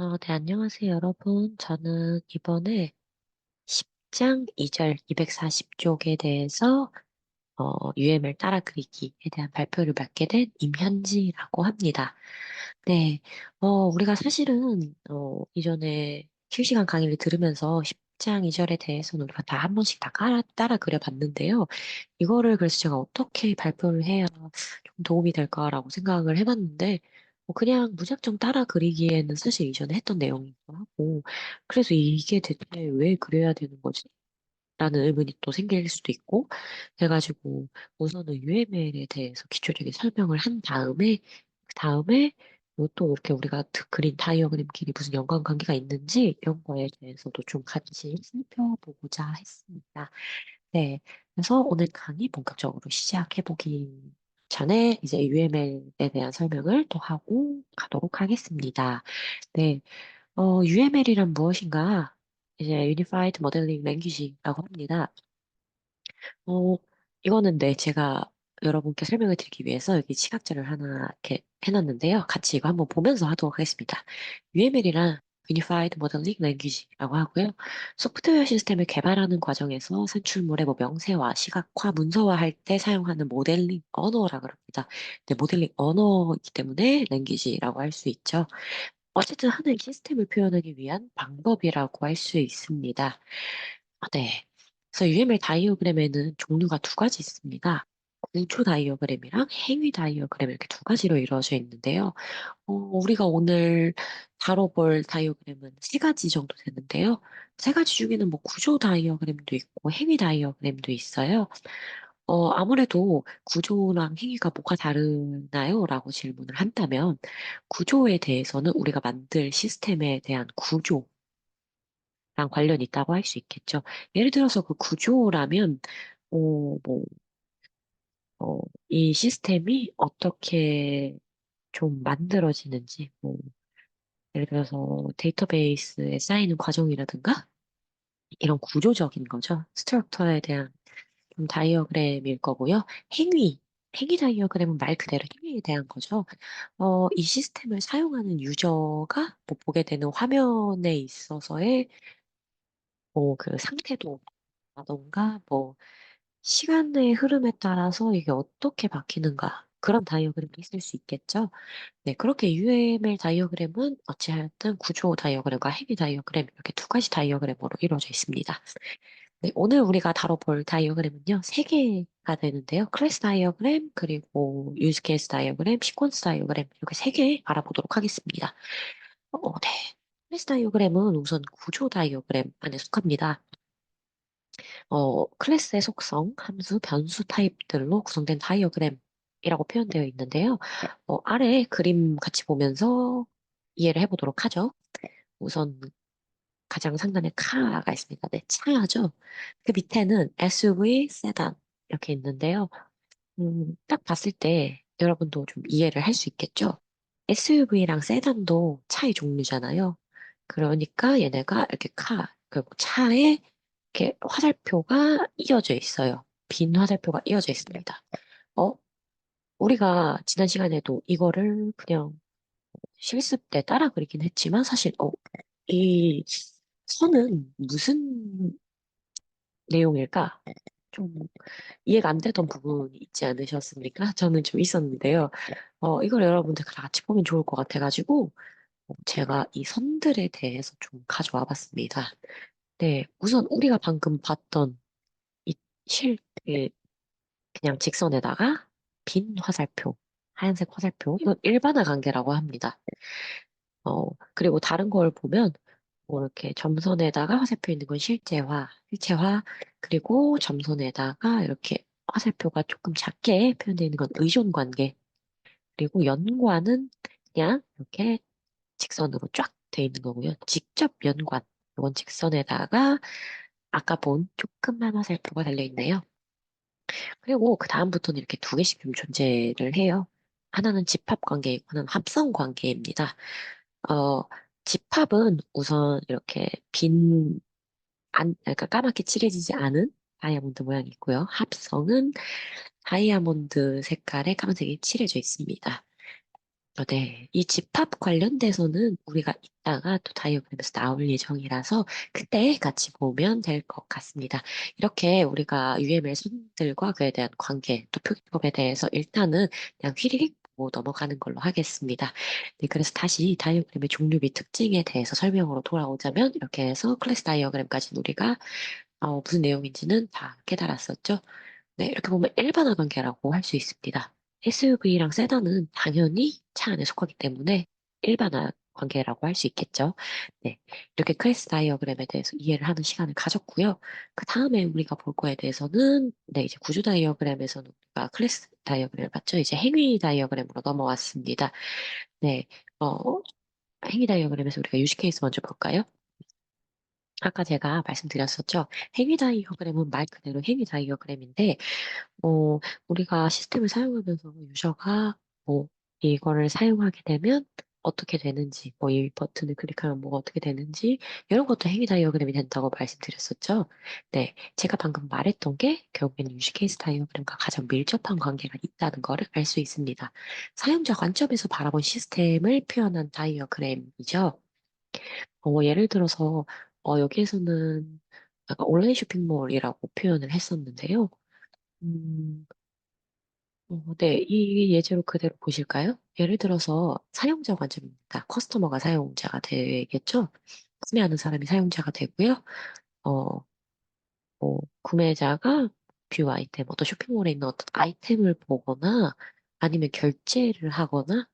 네, 안녕하세요, 여러분. 저는 이번에 10장 2절 240쪽에 대해서 UML 따라 그리기에 대한 발표를 맡게 된 임현지라고 합니다. 네, 우리가 사실은 이전에 실시간 강의를 들으면서 10장 2절에 대해서는 우리가 다 한 번씩 다 따라 그려봤는데요. 이거를 그래서 제가 어떻게 발표를 해야 좀 도움이 될까라고 생각을 해봤는데, 뭐 그냥 무작정 따라 그리기에는 사실 이전에 했던 내용이기도 하고, 그래서 이게 대체 왜 그려야 되는 거지? 라는 의문이 또 생길 수도 있고, 그래가지고 우선은 UML에 대해서 기초적인 설명을 한 다음에, 그 다음에 또 이렇게 우리가 그린 다이어그램끼리 무슨 연관관계가 있는지 이런 거에 대해서도 좀 같이 살펴보고자 했습니다. 네. 그래서 오늘 강의 본격적으로 시작해보기 전에 이제 UML에 대한 설명을 또 하고 가도록 하겠습니다. 네. UML이란 무엇인가? 이제 Unified Modeling Language라고 합니다. 어, 이거는 네, 제가 여러분께 설명을 드리기 위해서 여기 시각자를 하나 이렇게 해놨는데요. 같이 이거 한번 보면서 하도록 하겠습니다. UML이란 Unified Modeling Language라고 하고요. 소프트웨어 시스템을 개발하는 과정에서 산출물의 뭐 명세화, 시각화, 문서화할 때 사용하는 모델링 언어라고 합니다. 네, 모델링 언어이기 때문에 language라고 할 수 있죠. 어쨌든 하나의 시스템을 표현하기 위한 방법이라고 할 수 있습니다. 네. 그래서 UML 다이어그램에는 종류가 두 가지 있습니다. 구조 다이어그램이랑 행위 다이어그램 이렇게 두 가지로 이루어져 있는데요. 우리가 오늘 다뤄볼 다이어그램은 세 가지 정도 되는데요. 세 가지 중에는 뭐 구조 다이어그램도 있고 행위 다이어그램도 있어요. 아무래도 구조랑 행위가 뭐가 다르나요? 라고 질문을 한다면 구조에 대해서는 우리가 만들 시스템에 대한 구조 랑 관련이 있다고 할 수 있겠죠. 예를 들어서 그 구조라면, 뭐, 어, 이 시스템이 어떻게 좀 만들어지는지, 뭐, 예를 들어서 데이터베이스에 쌓이는 과정이라든가, 이런 구조적인 거죠. 스트럭처에 대한 좀 다이어그램일 거고요. 행위. 행위 다이어그램은 말 그대로 행위에 대한 거죠. 이 시스템을 사용하는 유저가 뭐 보게 되는 화면에 있어서의 그 상태도라던가 뭐 시간의 흐름에 따라서 이게 어떻게 바뀌는가. 그런 다이어그램도 있을 수 있겠죠. 네, 그렇게 UML 다이어그램은 어찌하였든 구조 다이어그램과 행위 다이어그램 이렇게 두 가지 다이어그램으로 이루어져 있습니다. 네, 오늘 우리가 다뤄볼 다이어그램은요, 세 개가 되는데요. 클래스 다이어그램, 그리고 유즈 케이스 다이어그램, 시퀀스 다이어그램 이렇게 세 개 알아보도록 하겠습니다. 네. 클래스 다이어그램은 우선 구조 다이어그램 안에 속합니다. 클래스의 속성, 함수, 변수 타입들로 구성된 다이어그램이라고 표현되어 있는데요. 아래 그림 같이 보면서 이해를 해보도록 하죠. 우선 가장 상단에 카가 있습니다. 네, 차죠. 그 밑에는 SUV, 세단 이렇게 있는데요. 딱 봤을 때 여러분도 좀 이해를 할 수 있겠죠? SUV랑 세단도 차의 종류잖아요. 그러니까 얘네가 이렇게 그리고 차에 이렇게 화살표가 이어져 있어요. 빈 화살표가 이어져 있습니다. 어, 우리가 지난 시간에도 이거를 그냥 실습 때 따라 그리긴 했지만 사실, 이 선은 무슨 내용일까? 좀 이해가 안 되던 부분이 있지 않으셨습니까? 저는 좀 있었는데요. 이걸 여러분들 다 같이 보면 좋을 것 같아가지고, 제가 이 선들에 대해서 좀 가져와 봤습니다. 네, 우선 우리가 방금 봤던 이 실, 그 그냥 직선에다가 빈 화살표, 하얀색 화살표, 이건 일반화 관계라고 합니다. 그리고 다른 걸 보면, 뭐 이렇게 점선에다가 화살표 있는 건 실체화, 그리고 점선에다가 이렇게 화살표가 조금 작게 표현되어 있는 건 의존 관계, 그리고 연관은 그냥 이렇게 직선으로 쫙 돼 있는 거고요. 직접 연관, 이건 직선에다가 아까 본 조금만 화살표가 달려 있네요. 그리고 그 다음부터는 이렇게 두 개씩 좀 존재를 해요. 하나는 집합 관계, 하나는 합성 관계입니다. 어, 집합은 우선 이렇게 그러니까 까맣게 칠해지지 않은 다이아몬드 모양이 있고요. 합성은 다이아몬드 색깔의 까만색이 칠해져 있습니다. 네. 이 집합 관련돼서는 우리가 이따가 또 다이어그램에서 나올 예정이라서 그때 같이 보면 될 것 같습니다. 이렇게 우리가 UML 선들과 그에 대한 관계, 또 표기법에 대해서 일단은 그냥 휘리릭 보고 넘어가는 걸로 하겠습니다. 네, 그래서 다시 다이어그램의 종류 및 특징에 대해서 설명으로 돌아오자면 이렇게 해서 클래스 다이어그램까지 우리가 무슨 내용인지는 다 깨달았었죠. 네, 이렇게 보면 일반화 관계라고 할 수 있습니다. SUV랑 세단은 당연히 차 안에 속하기 때문에 일반화 관계라고 할 수 있겠죠. 네, 이렇게 클래스 다이어그램에 대해서 이해를 하는 시간을 가졌고요. 그 다음에 우리가 볼 거에 대해서는 네, 이제 구조 다이어그램에서는 우리가 클래스 다이어그램을 봤죠. 이제 행위 다이어그램으로 넘어왔습니다. 네, 어, 행위 다이어그램에서 우리가 유지 케이스 먼저 볼까요? 아까 제가 말씀드렸었죠. 행위 다이어그램은 말 그대로 행위 다이어그램인데 어, 우리가 시스템을 사용하면서 유저가 뭐 이거를 사용하게 되면 어떻게 되는지, 뭐 이 버튼을 클릭하면 뭐가 어떻게 되는지 이런 것도 행위 다이어그램이 된다고 말씀드렸었죠. 네, 제가 방금 말했던 게 결국에는 유즈 케이스 다이어그램과 가장 밀접한 관계가 있다는 것을 알 수 있습니다. 사용자 관점에서 바라본 시스템을 표현한 다이어그램이죠. 예를 들어서 여기에서는 약간 온라인 쇼핑몰이라고 표현을 했었는데요. 음, 네, 이 예제로 그대로 보실까요? 예를 들어서 사용자 관점입니다. 커스터머가 사용자가 되겠죠? 구매하는 사람이 사용자가 되고요. 어, 구매자가 뷰 아이템, 어떤 쇼핑몰에 있는 어떤 아이템을 보거나 아니면 결제를 하거나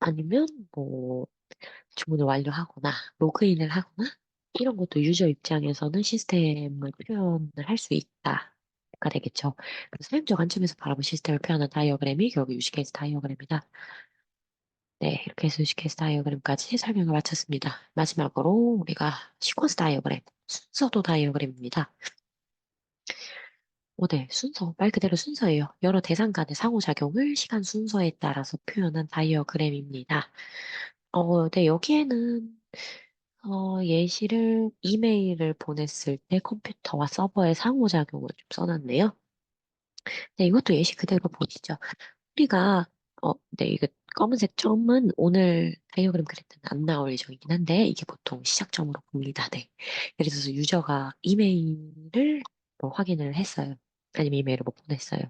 아니면 뭐 주문을 완료하거나 로그인을 하거나 이런 것도 유저 입장에서는 시스템을 표현을 할 수 있다가 되겠죠. 그래서 사용자 관점에서 바라본 시스템을 표현한 다이어그램이 결국 유즈케이스 다이어그램이다. 네, 이렇게 해서 유즈케이스 다이어그램까지 설명을 마쳤습니다. 마지막으로 우리가 시퀀스 다이어그램, 순서도 다이어그램입니다. 네, 순서, 말 그대로 순서예요. 여러 대상 간의 상호작용을 시간 순서에 따라서 표현한 다이어그램입니다. 네, 여기에는 예시를 이메일을 보냈을 때 컴퓨터와 서버의 상호작용을 좀 써놨네요. 네, 이것도 예시 그대로 보시죠. 우리가, 네, 이거 검은색 점은 오늘 다이어그램 그릴 때는 안 나올 예정이긴 한데, 이게 보통 시작점으로 봅니다. 네. 예를 들어서 유저가 이메일을 뭐 확인을 했어요. 아니면 이메일을 못 보냈어요.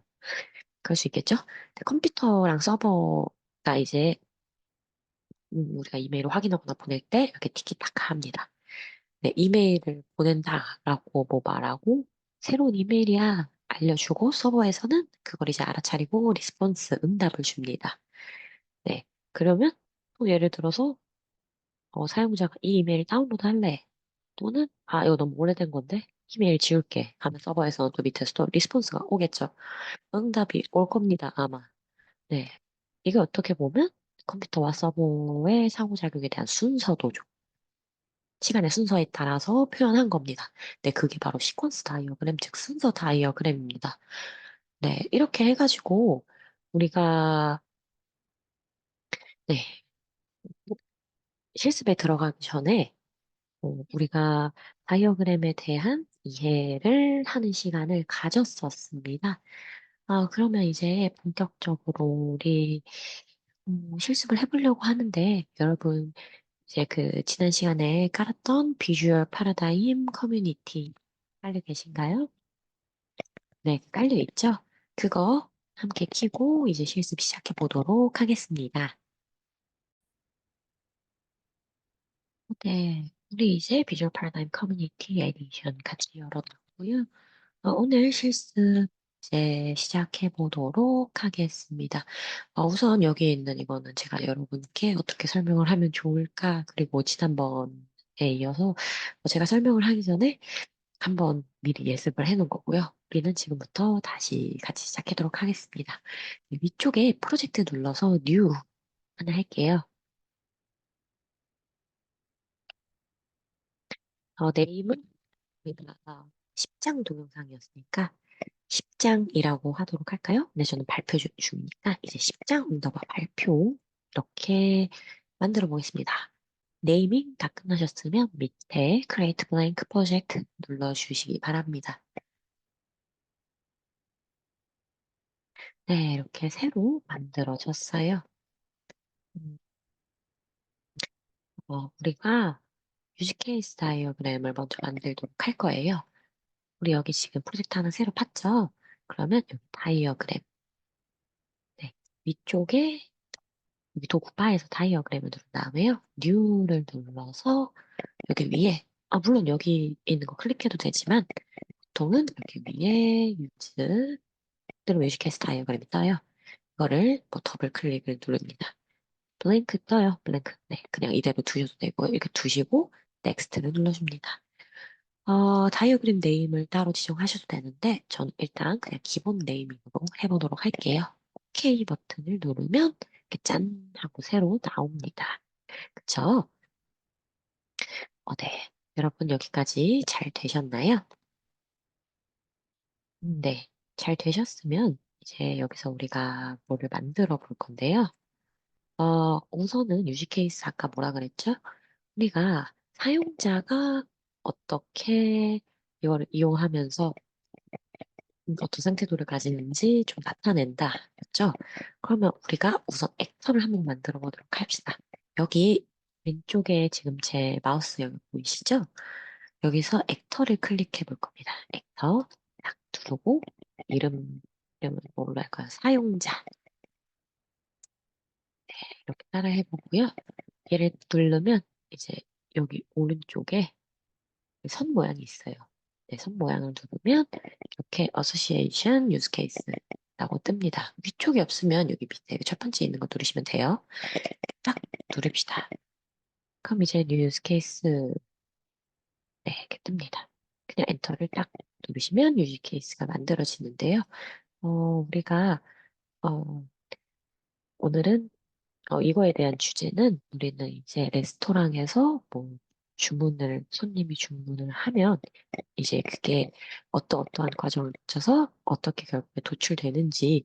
그럴 수 있겠죠? 근데 컴퓨터랑 서버가 이제, 우리가 이메일을 확인하거나 보낼 때 이렇게 티키타카 합니다. 네, 이메일을 보낸다라고 뭐 말하고 새로운 이메일이야 알려주고 서버에서는 그걸 이제 알아차리고 리스폰스 응답을 줍니다. 네, 그러면 또 예를 들어서 사용자가 이 이메일 다운로드 할래 또는 이거 너무 오래된 건데 이메일 지울게 하면 서버에서는 또 밑에서 또 리스폰스가 오겠죠. 응답이 올 겁니다 아마. 네, 이게 어떻게 보면 컴퓨터와 서버의 상호작용에 대한 순서도죠. 시간의 순서에 따라서 표현한 겁니다. 네, 그게 바로 시퀀스 다이어그램, 즉 순서 다이어그램입니다. 네, 이렇게 해가지고 우리가 네, 실습에 들어가기 전에 우리가 다이어그램에 대한 이해를 하는 시간을 가졌었습니다. 그러면 이제 본격적으로 우리 실습을 해보려고 하는데 여러분 이제 그 지난 시간에 깔았던 비주얼 파라다임 커뮤니티 깔려 계신가요? 네, 깔려 있죠? 그거 함께 키고 이제 실습 시작해 보도록 하겠습니다. 네, 우리 이제 비주얼 파라다임 커뮤니티 에디션 같이 열어놨고요. 오늘 실습 이제 시작해 보도록 하겠습니다. 우선 여기 있는 이거는 제가 여러분께 어떻게 설명을 하면 좋을까, 그리고 지난번에 이어서 제가 설명을 하기 전에 한번 미리 예습을 해놓은 거고요. 우리는 지금부터 다시 같이 시작하도록 하겠습니다. 위쪽에 프로젝트 눌러서 New 하나 할게요. 네임은 우리가 10장 동영상이었으니까 10장이라고 하도록 할까요? 근데 저는 발표 중이니까 이제 10장 언더바 발표 이렇게 만들어 보겠습니다. 네이밍 다 끝나셨으면 밑에 Create Blank Project 눌러주시기 바랍니다. 네, 이렇게 새로 만들어졌어요. 우리가 유지 케이스 다이어그램을 먼저 만들도록 할 거예요. 우리 여기 지금 프로젝트 하나 새로 팠죠? 그러면 여기 다이어그램, 네, 위쪽에 여기 도구바에서 다이어그램을 누른 다음에요. New를 눌러서 여기 위에, 물론 여기 있는 거 클릭해도 되지만 보통은 여기 위에 유즈, 그대로 유지 케이스 다이어그램이 떠요. 이거를 뭐 더블 클릭을 누릅니다. 블랭크 떠요. 블랭크. 네, 그냥 이대로 두셔도 되고 이렇게 두시고 넥스트를 눌러줍니다. 다이어그램 네임을 따로 지정하셔도 되는데 저는 일단 그냥 기본 네이밍으로 해보도록 할게요. OK 버튼을 누르면 이렇게 짠 하고 새로 나옵니다. 그쵸? 네. 여러분 여기까지 잘 되셨나요? 네. 잘 되셨으면 이제 여기서 우리가 뭐를 만들어 볼 건데요. 우선은 유지 케이스 아까 뭐라 그랬죠? 우리가 사용자가 어떻게 이거를 이용하면서 어떤 상태도를 가지는지 좀 나타낸다. 였죠? 그러면 우리가 우선 액터를 한번 만들어 보도록 합시다. 여기 왼쪽에 지금 제 마우스 여기 보이시죠? 여기서 액터를 클릭해 볼 겁니다. 액터 딱 누르고 이름은 뭘로 할까요? 사용자 이렇게 따라 해보고요. 얘를 누르면 이제 여기 오른쪽에 선 모양이 있어요. 네, 선 모양을 누르면 이렇게 Association Use Case라고 뜹니다. 위쪽이 없으면 여기 밑에 첫 번째 있는 거 누르시면 돼요. 딱 누릅시다. 그럼 이제 New Use Case 네, 이렇게 뜹니다. 그냥 엔터를 딱 누르시면 Use Case가 만들어지는데요. 우리가 어, 오늘은 이거에 대한 주제는 우리는 이제 레스토랑에서 뭐 손님이 주문을 하면 이제 그게 어떠한 과정을 거쳐서 어떻게 결국에 도출되는지에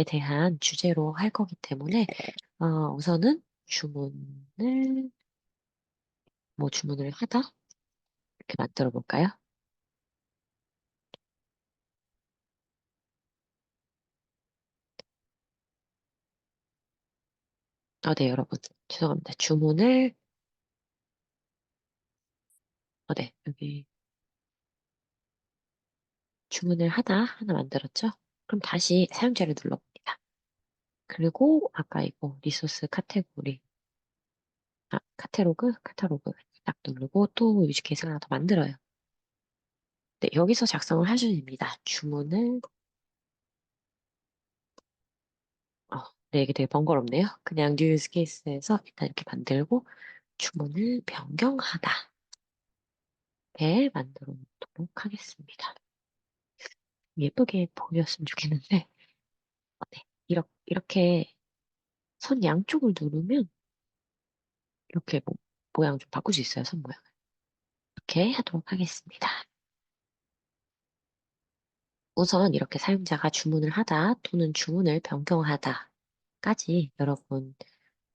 대한 주제로 할 거기 때문에 우선은 주문을 하다 이렇게 만들어 볼까요? 네, 여러분. 죄송합니다. 네, 여기 주문을 하다 하나 만들었죠? 그럼 다시 사용자를 눌러봅니다. 그리고 아까 이거 리소스 카탈로그 딱 누르고 또 유지 케이스 하나 더 만들어요. 네, 여기서 작성을 하셔야 됩니다. 네, 이게 되게 번거롭네요. 그냥 뉴 유즈 케이스에서 일단 이렇게 만들고 주문을 변경하다. 네, 만들어 놓도록 하겠습니다. 예쁘게 보였으면 좋겠는데, 네, 이렇게 선 양쪽을 누르면 이렇게 모양 좀 바꿀 수 있어요, 선 모양. 이렇게 하도록 하겠습니다. 우선 이렇게 사용자가 주문을 하다 또는 주문을 변경하다까지 여러분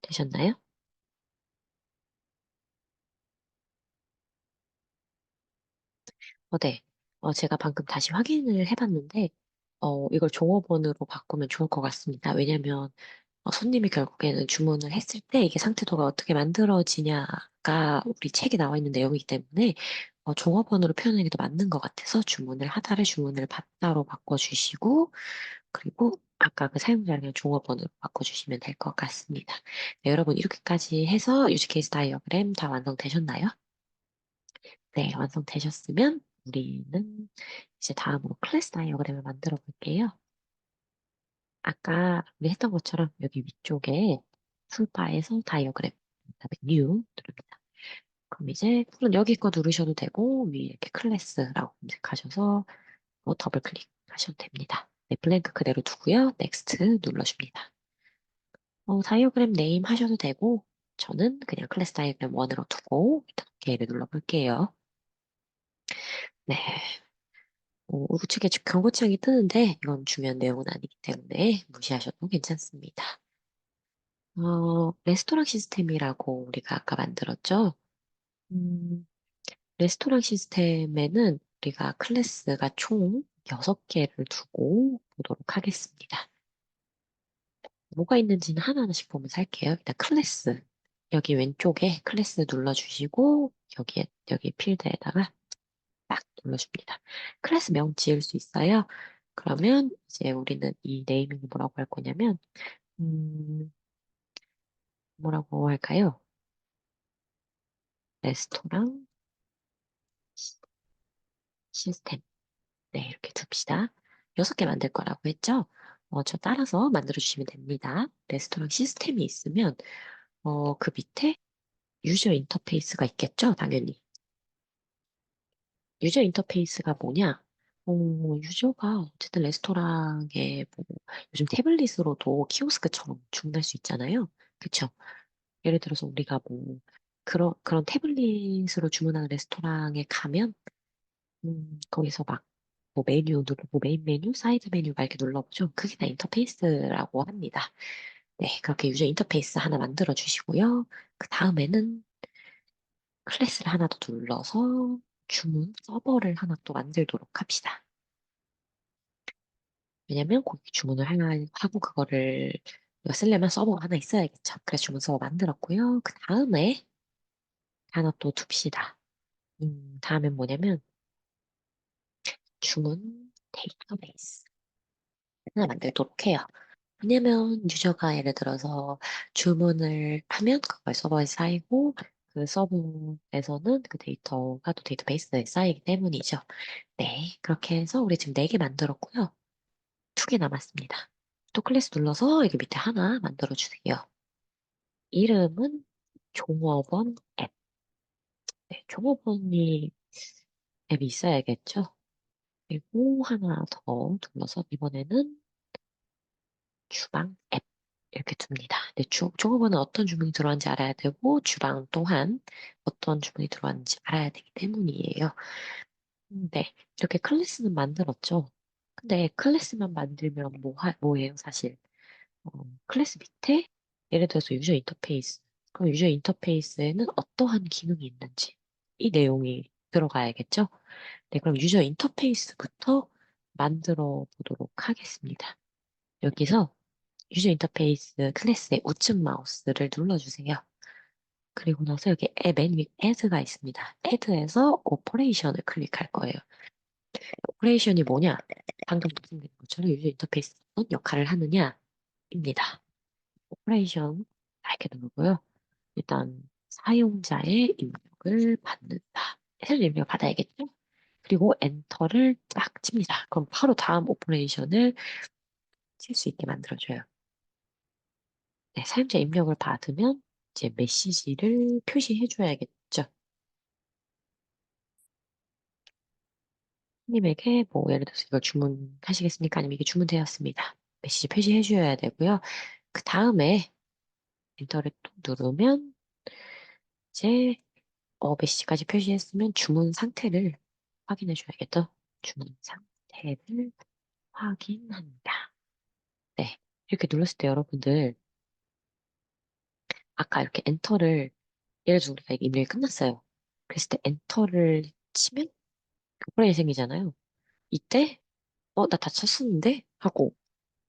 되셨나요? 네. 제가 방금 다시 확인을 해봤는데, 이걸 종업원으로 바꾸면 좋을 것 같습니다. 왜냐면, 손님이 결국에는 주문을 했을 때 이게 상태도가 어떻게 만들어지냐가 우리 책에 나와 있는 내용이기 때문에, 종업원으로 표현하는 게 더 맞는 것 같아서 주문을 하다를 주문을 받다로 바꿔주시고, 그리고 아까 그 사용자를 그냥 종업원으로 바꿔주시면 될 것 같습니다. 네, 여러분, 이렇게까지 해서 유즈 케이스 다이어그램 다 완성되셨나요? 네, 완성되셨으면 우리는 이제 다음으로 클래스 다이어그램을 만들어 볼게요. 아까 우리 했던 것처럼 여기 위쪽에 툴바에서 다이어그램, 그다음에 뉴 누릅니다. 그럼 이제 물론 여기 거 누르셔도 되고 위에 이렇게 클래스라고 검색하셔서 더블 클릭하셔도 됩니다. 네, 블랭크 그대로 두고요. 넥스트 눌러줍니다. 다이어그램 네임 하셔도 되고 저는 그냥 클래스 다이어그램 1으로 두고 일단 OK를 눌러볼게요. 네, 우측에 경고창이 뜨는데 이건 중요한 내용은 아니기 때문에 무시하셔도 괜찮습니다. 레스토랑 시스템이라고 우리가 아까 만들었죠? 음, 레스토랑 시스템에는 우리가 클래스가 총 6개를 두고 보도록 하겠습니다. 뭐가 있는지는 하나하나씩 보면서 할게요. 일단 클래스. 여기 왼쪽에 클래스 눌러주시고, 여기 필드에다가 딱 눌러줍니다. 클래스 명 지을 수 있어요. 그러면 이제 우리는 이 네이밍을 뭐라고 할 거냐면, 음, 뭐라고 할까요? 레스토랑 시스템. 네, 이렇게 둡시다. 6개 만들 거라고 했죠? 저 따라서 만들어주시면 됩니다. 레스토랑 시스템이 있으면, 그 밑에 유저 인터페이스가 있겠죠? 당연히. 유저 인터페이스가 뭐냐? 유저가 어쨌든 레스토랑에 뭐 요즘 태블릿으로도 키오스크처럼 주문할 수 있잖아요. 그쵸? 예를 들어서 우리가 뭐 그런 태블릿으로 주문하는 레스토랑에 가면 거기서 막 뭐 메뉴 누르고 메인 메뉴, 사이드 메뉴 막 이렇게 눌러보죠. 그게 다 인터페이스라고 합니다. 네, 그렇게 유저 인터페이스 하나 만들어 주시고요. 그 다음에는 클래스를 하나 더 눌러서 주문 서버를 하나 또 만들도록 합시다. 왜냐면 고객 주문을 하고 그거를 쓰려면 서버가 하나 있어야겠죠. 그래서 주문 서버 만들었고요. 그 다음에 하나 또 둡시다. 다음엔 뭐냐면 주문 데이터베이스 하나 만들도록 해요. 왜냐면 유저가 예를 들어서 주문을 하면 그걸 서버에 쌓이고 그 서버에서는 그 데이터가 또 데이터베이스에 쌓이기 때문이죠. 네, 그렇게 해서 우리 지금 4개 만들었고요. 2개 남았습니다. 또 클래스 눌러서 여기 밑에 하나 만들어 주세요. 이름은 종업원 앱. 네, 종업원이 앱이 있어야겠죠? 그리고 하나 더 눌러서 이번에는 주방 앱 이렇게 둡니다. 네, 종업원은 어떤 주문이 들어왔는지 알아야 되고 주방 또한 어떤 주문이 들어왔는지 알아야 되기 때문이에요. 네, 이렇게 클래스는 만들었죠. 근데 클래스만 만들면 뭐예요, 사실? 어, 클래스 밑에 예를 들어서 유저 인터페이스. 그럼 유저 인터페이스에는 어떠한 기능이 있는지 이 내용이 들어가야겠죠? 네, 그럼 유저 인터페이스부터 만들어 보도록 하겠습니다. 여기서 유저 인터페이스 클래스의 우측 마우스를 눌러주세요. 그리고 나서 여기 맨 위 add가 있습니다. add에서 오퍼레이션을 클릭할 거예요. 오퍼레이션이 뭐냐? 방금 말씀드린 것처럼 유저 인터페이스가 어떤 역할을 하느냐입니다. 오퍼레이션 이렇게 누르고요. 일단 사용자의 입력을 받는다. 해설 입력을 받아야겠죠? 그리고 엔터를 딱 칩니다. 그럼 바로 다음 오퍼레이션을 칠 수 있게 만들어줘요. 네, 사용자 입력을 받으면 이제 메시지를 표시해줘야겠죠. 손님에게 뭐 예를 들어서 이걸 주문하시겠습니까? 아니면 이게 주문되었습니다. 메시지 표시해줘야 되고요. 그 다음에 엔터를 또 누르면 이제 메시지까지 표시했으면 주문 상태를 확인해줘야겠죠. 주문 상태를 확인한다. 네. 이렇게 눌렀을 때 여러분들 아까 이렇게 엔터를 예를 들어 우리가 이메일 끝났어요. 그랬을 때 엔터를 치면 오프라인 생기잖아요. 이때 나 다 쳤었는데 하고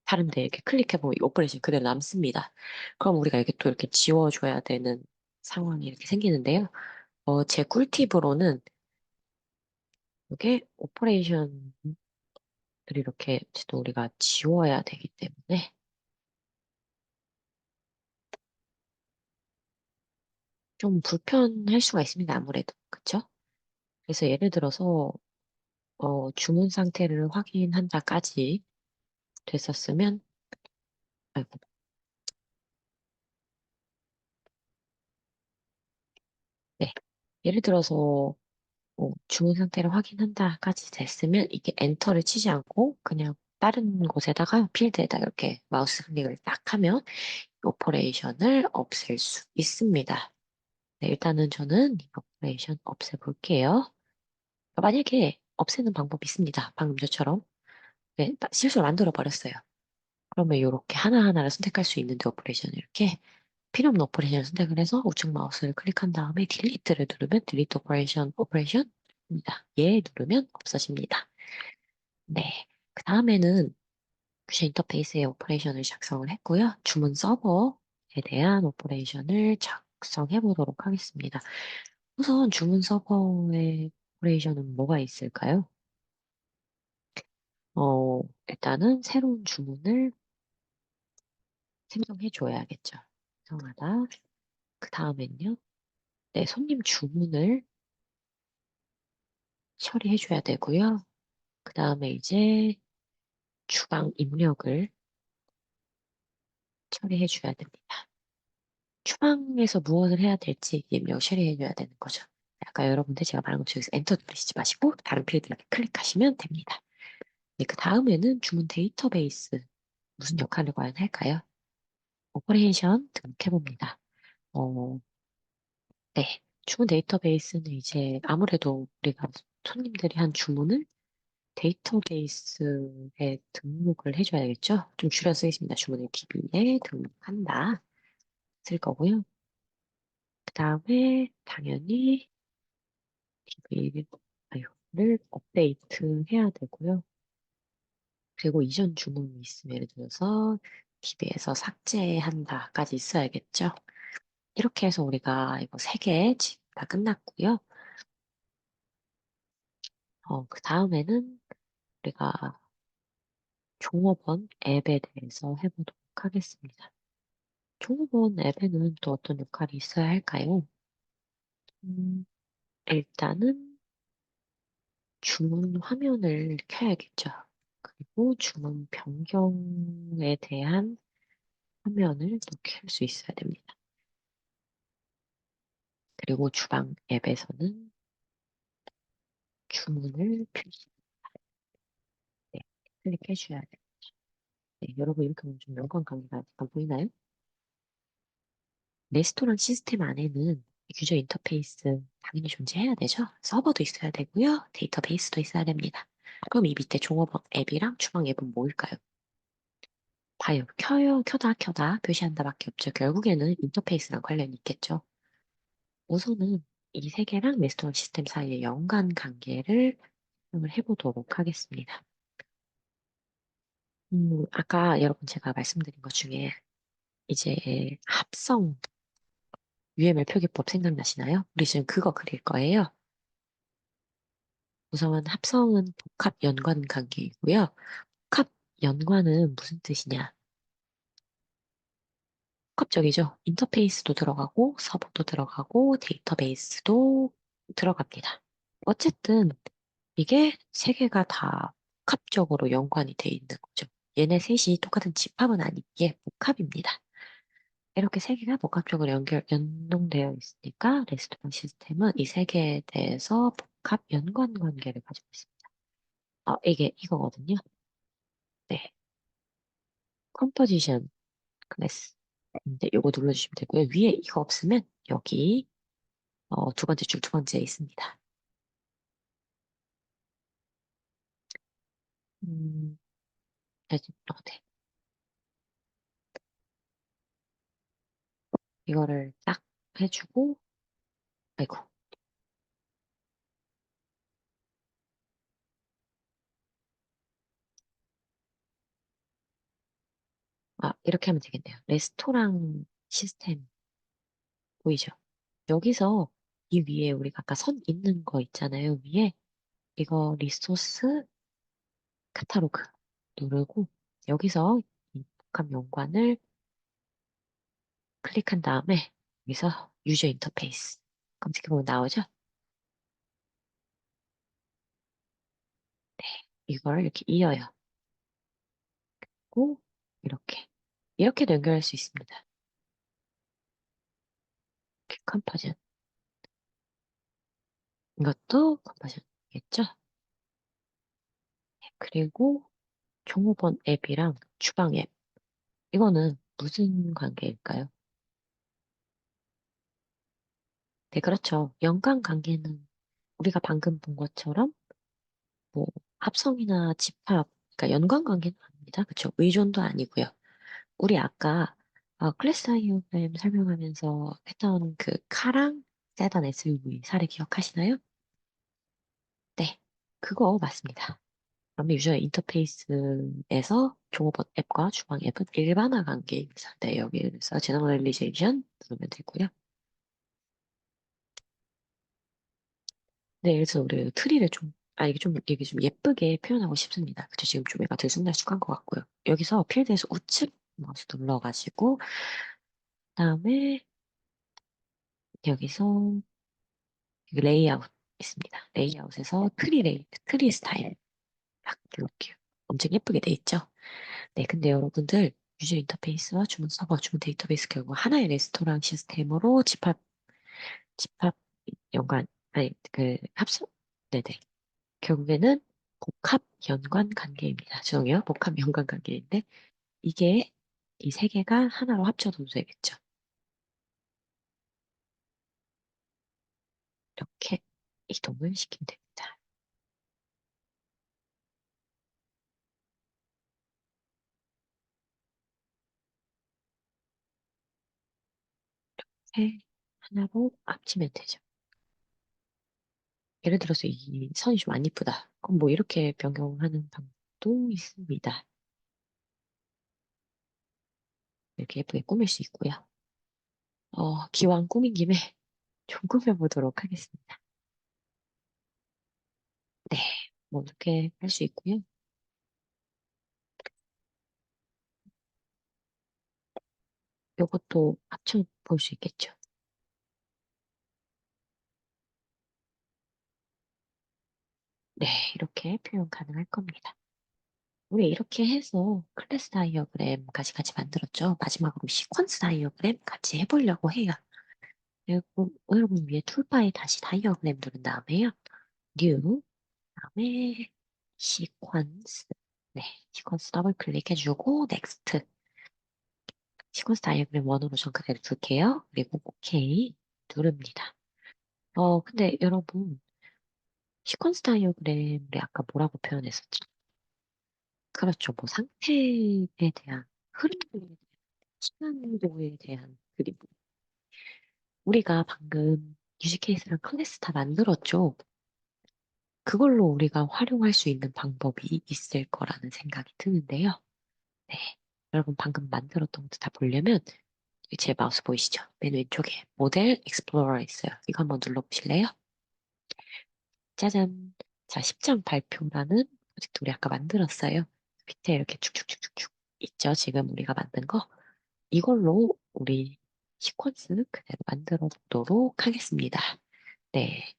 다른 데 이렇게 클릭해보면 이 오퍼레이션 그대로 남습니다. 그럼 우리가 이렇게 또 이렇게 지워줘야 되는 상황이 이렇게 생기는데요. 제 꿀팁으로는 이게 오퍼레이션들이 이렇게 또 우리가 지워야 되기 때문에 좀 불편할 수가 있습니다. 아무래도. 그쵸? 그래서 예를 들어서 주문 상태를 확인한다까지 됐었으면 아이고, 네. 예를 들어서 주문 상태를 확인한다까지 됐으면 이게 엔터를 치지 않고 그냥 다른 곳에다가 필드에다 이렇게 마우스 클릭을 딱 하면 오퍼레이션을 없앨 수 있습니다. 네, 일단은 저는 이 오퍼레이션 없애볼게요. 만약에 없애는 방법이 있습니다. 방금 저처럼. 네, 실수를 만들어 버렸어요. 그러면 이렇게 하나하나를 선택할 수 있는데 오퍼레이션을 이렇게 필요 없는 오퍼레이션을 선택을 해서 우측 마우스를 클릭한 다음에 딜리트를 누르면 딜리트 오퍼레이션입니다. 얘 누르면 없어집니다. 네. 그 다음에는 퓨전 인터페이스의 오퍼레이션을 작성을 했고요. 주문 서버에 대한 오퍼레이션을 작성해 보도록 하겠습니다. 우선 주문 서버의 오퍼레이션은 뭐가 있을까요? 일단은 새로운 주문을 생성해 줘야겠죠. 생성하다. 그 다음엔요. 네, 손님 주문을 처리해 줘야 되고요. 그 다음에 이제 주방 입력을 처리해 줘야 됩니다. 주방에서 무엇을 해야 될지 입력 처리해 줘야 되는 거죠. 아까 여러분들 제가 말한 것처럼 여기서 엔터 누르시지 마시고 다른 필드를 클릭하시면 됩니다. 네, 그 다음에는 주문 데이터베이스 무슨 역할을 과연 할까요? 오퍼레이션 등록해 봅니다. 어, 네. 주문 데이터베이스는 이제 아무래도 우리가 손님들이 한 주문을 데이터베이스에 등록을 해줘야겠죠? 좀 줄여 쓰겠습니다. 주문을 DB에 등록한다. 쓸 거고요. 그 다음에 당연히 DB를 업데이트 해야 되고요. 그리고 이전 주문이 있으면 예를 들어서 DB에서 삭제한다까지 있어야겠죠? 이렇게 해서 우리가 이거 3개 다 끝났고요. 그 다음에는 우리가 종업원 앱에 대해서 해보도록 하겠습니다. 종업원 앱에는 또 어떤 역할이 있어야 할까요? 음, 일단은 주문 화면을 켜야겠죠. 그리고 주문 변경에 대한 화면을 또 켤 수 있어야 됩니다. 그리고 주방 앱에서는 주문을 표시, 네, 클릭해 주셔야 돼요. 네, 여러분 이렇게 보면 좀 연관 관계가 약간 보이나요? 레스토랑 시스템 안에는 유저 인터페이스 당연히 존재해야 되죠. 서버도 있어야 되고요. 데이터베이스도 있어야 됩니다. 그럼 이 밑에 종업원 앱이랑 주방 앱은 뭐일까요? 봐요. 켜요, 켜다, 켜다, 표시한다 밖에 없죠. 결국에는 인터페이스랑 관련이 있겠죠. 우선은 이 세 개랑 레스토랑 시스템 사이의 연관 관계를 설명을 해보도록 하겠습니다. 아까 여러분 제가 말씀드린 것 중에 이제 합성 UML 표기법 생각나시나요? 우리 지금 그거 그릴 거예요. 우선 합성은 복합 연관 관계이고요. 복합 연관은 무슨 뜻이냐? 복합적이죠. 인터페이스도 들어가고 서버도 들어가고 데이터베이스도 들어갑니다. 어쨌든 이게 세 개가 다 복합적으로 연관이 돼 있는 거죠. 얘네 셋이 똑같은 집합은 아니기에 복합입니다. 이렇게 세 개가 복합적으로 연동되어 있으니까 레스토랑 시스템은 이 세 개에 대해서 복합 연관 관계를 가지고 있습니다. 이게 이거거든요. 네. 컴포지션 클래스. 근데 요거 눌러주시면 되고요. 위에 이거 없으면 여기 두 번째 줄 두 번째에 있습니다. 음, 네. 네. 이거를 딱 해주고, 아이고, 이렇게 하면 되겠네요. 레스토랑 시스템 보이죠? 여기서 이 위에 우리가 아까 선 있는 거 있잖아요. 위에 이거 리소스 카탈로그 누르고 여기서 이 복합 연관을 클릭한 다음에 여기서 유저 인터페이스 검색해보면 나오죠? 네, 이걸 이렇게 이어요. 고 이렇게 연결할 수 있습니다. 컴퍼전 이것도 컴퍼전이겠죠? 그리고 종업원 앱이랑 주방 앱 이거는 무슨 관계일까요? 네, 그렇죠. 연관 관계는 우리가 방금 본 것처럼 뭐 합성이나 집합, 그러니까 연관 관계는 아닙니다. 그렇죠? 의존도 아니고요. 우리 아까 클래스 다이어그램 설명하면서 했던 그 카랑 세단 SUV 사례 기억하시나요? 네, 그거 맞습니다. 그러면 유저 인터페이스에서 종업원 앱과 주방 앱은 일반화 관계입니다. 네, 여기에서 제너럴리제이션 누르면 되고요. 네, 그래서 우리 트리를 좀, 이게 좀 예쁘게 표현하고 싶습니다. 그쵸? 지금 좀 얘가 들쑥날쑥한 것 같고요. 여기서 필드에서 우측 마우스 눌러가지고, 그다음에 여기서 레이아웃 있습니다. 레이아웃에서 트리 스타일 딱 눌러볼게요. 엄청 예쁘게 돼 있죠? 네, 근데 여러분들 유저 인터페이스와 주문 서버, 주문 데이터베이스 결국 하나의 레스토랑 시스템으로 집합 연관, 아니, 합성? 네네. 결국에는 복합 연관 관계입니다. 죄송해요. 복합 연관 관계인데, 이게 이 세 개가 하나로 합쳐도 되겠죠. 이렇게 이동을 시키면 됩니다. 세 하나로 합치면 되죠. 예를 들어서 이 선이 좀 안 이쁘다. 그럼 뭐 이렇게 변경하는 방법도 있습니다. 이렇게 예쁘게 꾸밀 수 있고요. 기왕 꾸민 김에 좀 꾸며보도록 하겠습니다. 네, 뭐 이렇게 할 수 있고요. 이것도 합쳐 볼 수 있겠죠. 네, 이렇게 표현 가능할 겁니다. 우리 이렇게 해서 클래스 다이어그램까지 같이 만들었죠. 마지막으로 시퀀스 다이어그램 같이 해보려고 해요. 그리고 여러분 위에 툴바에 다시 다이어그램 누른 다음에요. 뉴, 다음에 시퀀스. 네, 시퀀스 더블 클릭해주고 넥스트. 시퀀스 다이어그램 원으로 전 그대로 둘게요. 그리고 오케이 누릅니다. 근데 여러분 시퀀스 다이어그램을 아까 뭐라고 표현했었죠? 그렇죠. 뭐 상태에 대한 흐름에 대한 시간도에 대한 그림. 우리가 방금 유지 케이스랑 클래스 다 만들었죠. 그걸로 우리가 활용할 수 있는 방법이 있을 거라는 생각이 드는데요. 네. 여러분 방금 만들었던 것도 다 보려면 제 마우스 보이시죠? 맨 왼쪽에 모델 익스플로러 있어요. 이거 한번 눌러보실래요? 짜잔. 자, 10장 발표라는 프로젝트 우리 아까 만들었어요. 밑에 이렇게 쭉쭉쭉쭉쭉 있죠? 지금 우리가 만든 거. 이걸로 우리 시퀀스 그대로 만들어 보도록 하겠습니다. 네.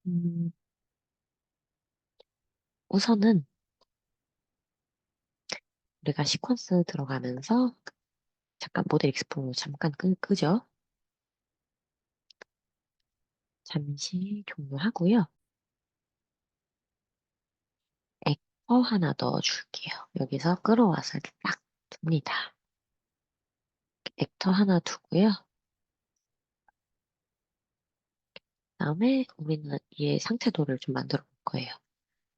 음, 우선은 우리가 시퀀스 들어가면서 잠깐 모델 익스포 잠깐 끄죠. 잠시 종료하고요. 액터 하나 넣어줄게요. 여기서 끌어와서 이렇게 딱 둡니다. 액터 하나 두고요. 그다음에 우리는 얘 상태도를 좀 만들어 볼 거예요.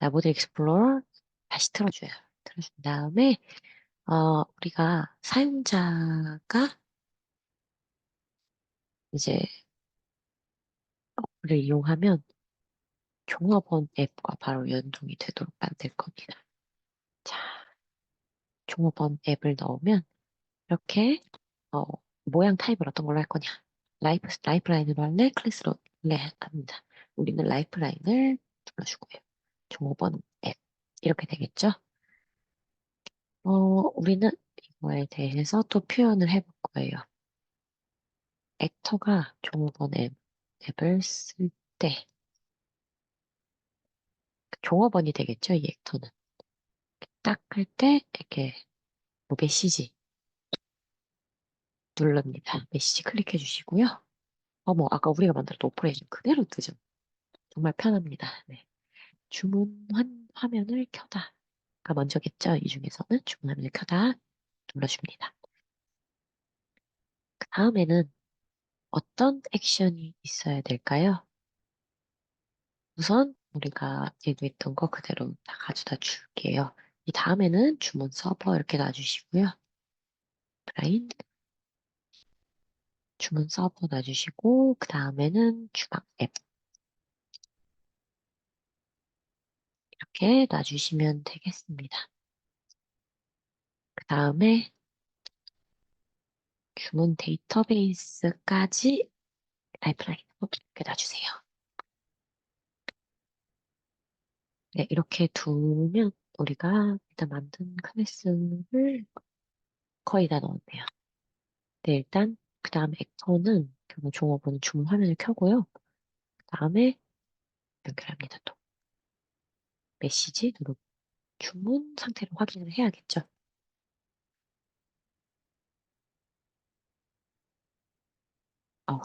자, 모델 익스플로러 다시 틀어줘요. 틀어준 다음에 우리가 사용자가 이제 를 이용하면 종업원 앱과 바로 연동이 되도록 만들 겁니다. 자, 종업원 앱을 넣으면 이렇게 어, 모양 타입을 어떤 걸로 할 거냐? 라이프라인으로 할래? 클래스로 할래? 합니다. 우리는 라이프라인을 눌러주고요. 종업원 앱 이렇게 되겠죠? 우리는 이거에 대해서 또 표현을 해볼 거예요. 액터가 종업원 앱을 쓸 때 종업원이 되겠죠? 이 액터는 딱 할 때 이렇게 뭐 메시지 누릅니다. 메시지 클릭해 주시고요. 아까 우리가 만들었던 오퍼레이션 그대로 뜨죠. 정말 편합니다. 네. 주문 화면을 켜다가 먼저겠죠. 이 중에서는 주문 화면을 켜다 눌러줍니다. 그 다음에는 어떤 액션이 있어야 될까요? 우선 우리가 예고했던 거 그대로 다 가져다 줄게요. 이 다음에는 주문 서버 이렇게 놔주시고요. 라인 주문 서버 놔주시고 그 다음에는 주방 앱 이렇게 놔주시면 되겠습니다. 그 다음에 주문 데이터베이스까지 라이프라인 이렇게 놔주세요. 네, 이렇게 두면 우리가 일단 만든 클래스를 거의 다 넣었네요. 네, 일단 그 다음 액터는 종업원은 주문 화면을 켜고요. 그 다음에 연결합니다. 또 메시지 누르고 주문 상태를 확인을 해야겠죠.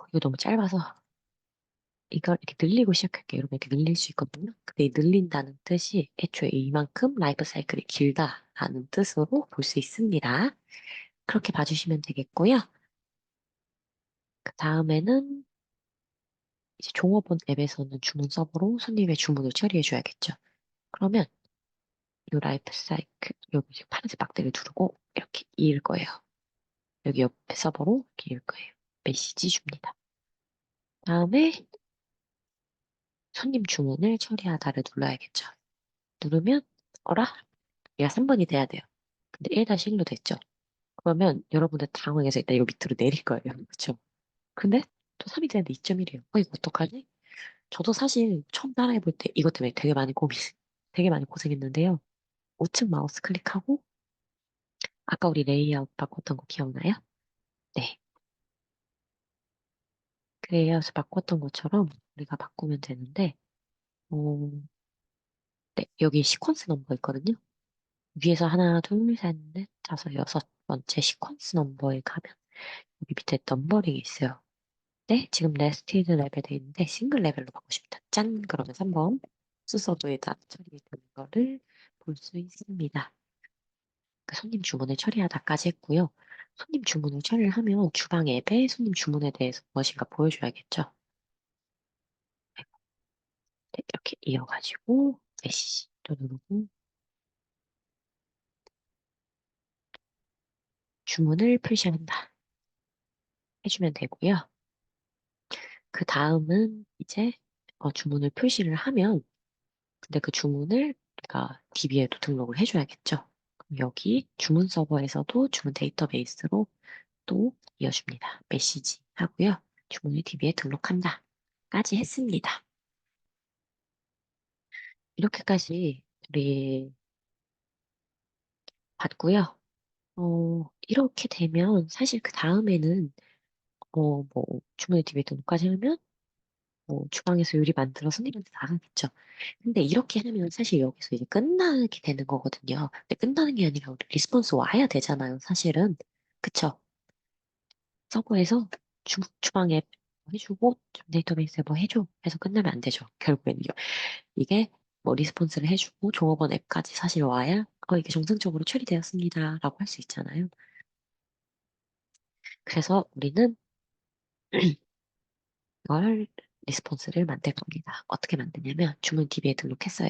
이거 너무 짧아서 이걸 이렇게 늘리고 시작할게요. 여러분 이렇게 늘릴 수 있거든요. 근데 이 늘린다는 뜻이 애초에 이만큼 라이프 사이클이 길다라는 뜻으로 볼 수 있습니다. 그렇게 봐주시면 되겠고요. 그 다음에는 이제 종업원 앱에서는 주문 서버로 손님의 주문을 처리해 줘야겠죠. 그러면 이 라이프 사이클 여기 지금 파란색 박대를 두르고 이렇게 이을 거예요. 여기 옆에 서버로 이렇게 이을 거예요. 메시지 줍니다. 다음에 손님 주문을 처리하다를 눌러야겠죠. 누르면 어라? 얘가 3번이 돼야 돼요. 근데 1-1로 됐죠. 그러면 여러분들 당황해서 일단 이거 밑으로 내릴 거예요. 그렇죠? 근데 또 3이 되는데 2.1이에요. 이거 어떡하지? 저도 사실 처음 따라해볼 때 이것 때문에 되게 많이 되게 많이 고생했는데요. 우측 마우스 클릭하고 아까 우리 레이아웃 바꿨던 거 기억나요? 네. 그 레이아웃을 바꿨던 것처럼 우리가 바꾸면 되는데 어, 네. 여기 시퀀스 넘버 있거든요. 위에서 하나, 둘, 셋, 넷, 다섯, 여섯 번째 시퀀스 넘버에 가면 여기 밑에 넘버링이 있어요. 네, 지금 네스티드 레벨 돼 있는데 싱글 레벨로 바꾸고 싶다. 짠! 그러면 3번 수서도에다 처리되는 거를 볼 수 있습니다. 그 손님 주문을 처리하다까지 했고요. 손님 주문을 처리를 하면 주방 앱에 손님 주문에 대해서 무엇인가 보여줘야겠죠. 네, 이렇게 이어가지고 메시지 또 누르고 주문을 표시한다 해주면 되고요. 그 다음은 이제 주문을 표시를 하면 근데 그 주문을 내가 DB에도 등록을 해줘야겠죠. 그럼 여기 주문 서버에서도 주문 데이터베이스로 또 이어줍니다. 메시지 하고요. 주문을 DB에 등록한다. 까지 했습니다. 이렇게까지 우리 봤고요. 이렇게 되면 사실 그 다음에는 뭐 주문을 DB에 등록까지 하면 뭐 주방에서 요리 만들어 손님한테 나가겠죠. 근데 이렇게 하면 사실 여기서 이제 끝나게 되는 거거든요. 근데 끝나는 게 아니라 우리 리스폰스 와야 되잖아요, 사실은. 그쵸? 서버에서 주방에 뭐 해주고 데이터베이스에 뭐 해줘 해서 끝나면 안 되죠. 결국엔 이게 뭐 리스폰스를 해주고 종업원 앱까지 사실 와야 이게 정상적으로 처리되었습니다. 라고 할 수 있잖아요. 그래서 우리는 이걸 리스폰스를 만들 겁니다. 어떻게 만드냐면 주문 DB에 등록했어요.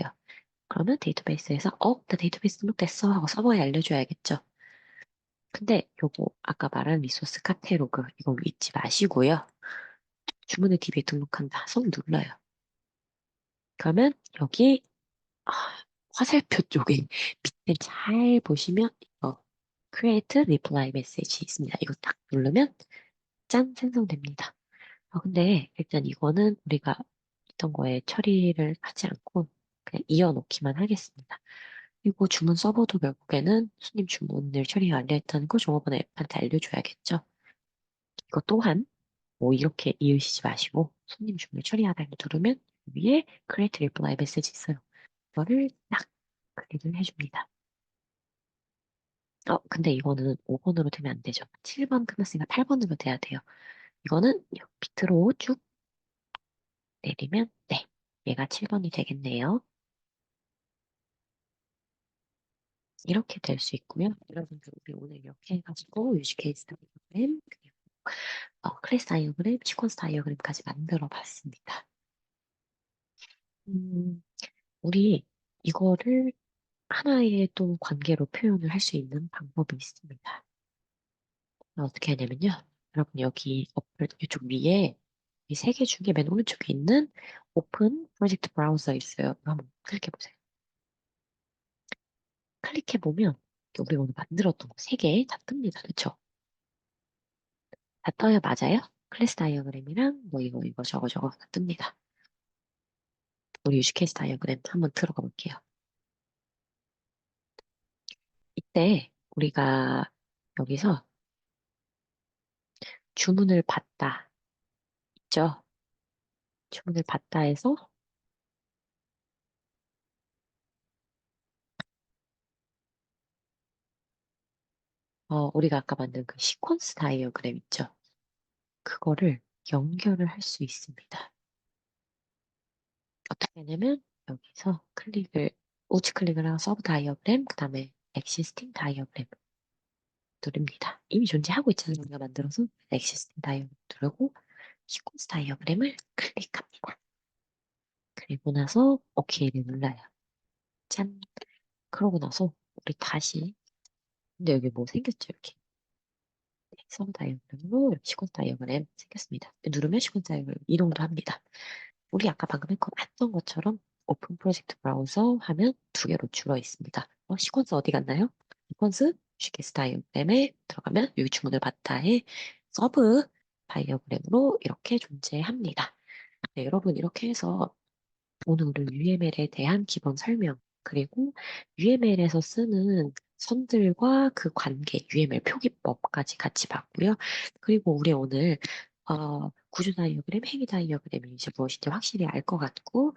그러면 데이터베이스에서 나 데이터베이스 등록됐어 하고 서버에 알려줘야겠죠. 근데 요거 아까 말한 리소스 카테로그 이거 잊지 마시고요. 주문을 DB에 등록한다. 손 눌러요. 그러면 여기 아, 화살표 쪽에 밑에 잘 보시면 이거 Create Reply Message 있습니다. 이거 딱 누르면 짠 생성됩니다. 근데 일단 이거는 우리가 있던 거에 처리를 하지 않고 그냥 이어놓기만 하겠습니다. 그리고 주문 서버도 결국에는 손님 주문을 처리 완료했다는 걸 종업원 앱한테 알려줘야겠죠. 이거 또한 뭐 이렇게 이으시지 마시고 손님 주문을 처리하다를 누르면 위에 Create Reply Message 있어요. 이거를 딱 클릭을 해줍니다. 근데 이거는 5번으로 되면 안 되죠. 7번 끝났으니까 8번으로 돼야 돼요. 이거는 밑으로 쭉 내리면 네, 얘가 7번이 되겠네요. 이렇게 될 수 있고요. 여러분들 우리 오늘 이렇게 해가지고 유지 케이스 다이어그램 그리고 클래스 다이어그램, 시퀀스 다이어그램까지 만들어 봤습니다. 음, 우리 이거를 하나의 또 관계로 표현을 할 수 있는 방법이 있습니다. 어떻게 하냐면요. 여러분 여기 어플 이쪽 위에 이 세 개 중에 맨 오른쪽에 있는 오픈 프로젝트 브라우저 있어요. 이거 한번 클릭해 보세요. 클릭해 보면 우리 오늘 만들었던 거 세 개 다 뜹니다. 그쵸? 다 떠요, 맞아요? 클래스 다이어그램이랑 뭐 이거 저거 저거 뜹니다. 우리 유즈케이스 다이어그램 한번 들어가 볼게요. 이때 우리가 여기서 주문을 받다 있죠? 주문을 받다 해서 우리가 아까 만든 그 시퀀스 다이어그램 있죠? 그거를 연결을 할 수 있습니다. 어떻게 하냐면 여기서 우측 클릭을 하고 서브 다이어그램, 그 다음에 엑시스팅 다이어그램 누릅니다. 이미 존재하고 있잖아요. 우리가 만들어서 엑시스팅 다이어그램 누르고 시퀀스 다이어그램을 클릭합니다. 그리고 나서 OK를 눌러요. 짠. 그러고 나서 우리 다시 근데 여기 뭐 생겼죠? 이렇게 서브 다이어그램으로 시퀀스 다이어그램 생겼습니다. 누르면 시퀀스 다이어그램 이동도 합니다. 우리 아까 방금 했던 것처럼 오픈 프로젝트 브라우저 하면 두 개로 줄어 있습니다. 시퀀스 어디 갔나요? 시퀀스 슈게스 다이어그램에 들어가면 여기 주문을 받다에 서브 다이어그램으로 이렇게 존재합니다. 네, 여러분 이렇게 해서 오늘은 UML에 대한 기본 설명 그리고 UML에서 쓰는 선들과 그 관계, UML 표기법까지 같이 봤고요. 그리고 우리 오늘 구조 다이어그램, 행위 다이어그램이 이제 무엇인지 확실히 알 것 같고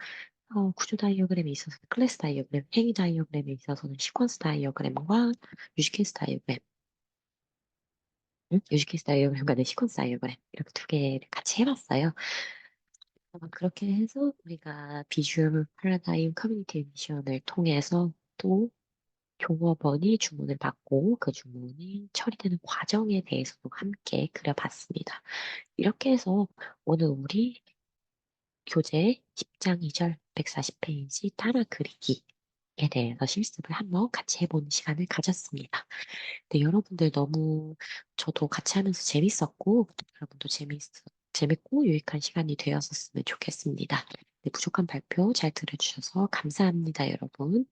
구조 다이어그램에 있어서 클래스 다이어그램, 행위 다이어그램에 있어서는 시퀀스 다이어그램과 유즈케이스 다이어그램, 유즈케이스 다이어그램과 네, 시퀀스 다이어그램 이렇게 두 개를 같이 해봤어요. 그렇게 해서 우리가 비주얼 패러다임 커뮤니티 에디션을 통해서 또 종업원이 주문을 받고 그 주문이 처리되는 과정에 대해서도 함께 그려봤습니다. 이렇게 해서 오늘 우리 교재 10장 2절 140페이지 따라 그리기에 대해서 실습을 한번 같이 해보는 시간을 가졌습니다. 네, 여러분들 너무 저도 같이 하면서 재밌었고, 여러분도 재밌고 유익한 시간이 되었었으면 좋겠습니다. 네, 부족한 발표 잘 들어주셔서 감사합니다, 여러분.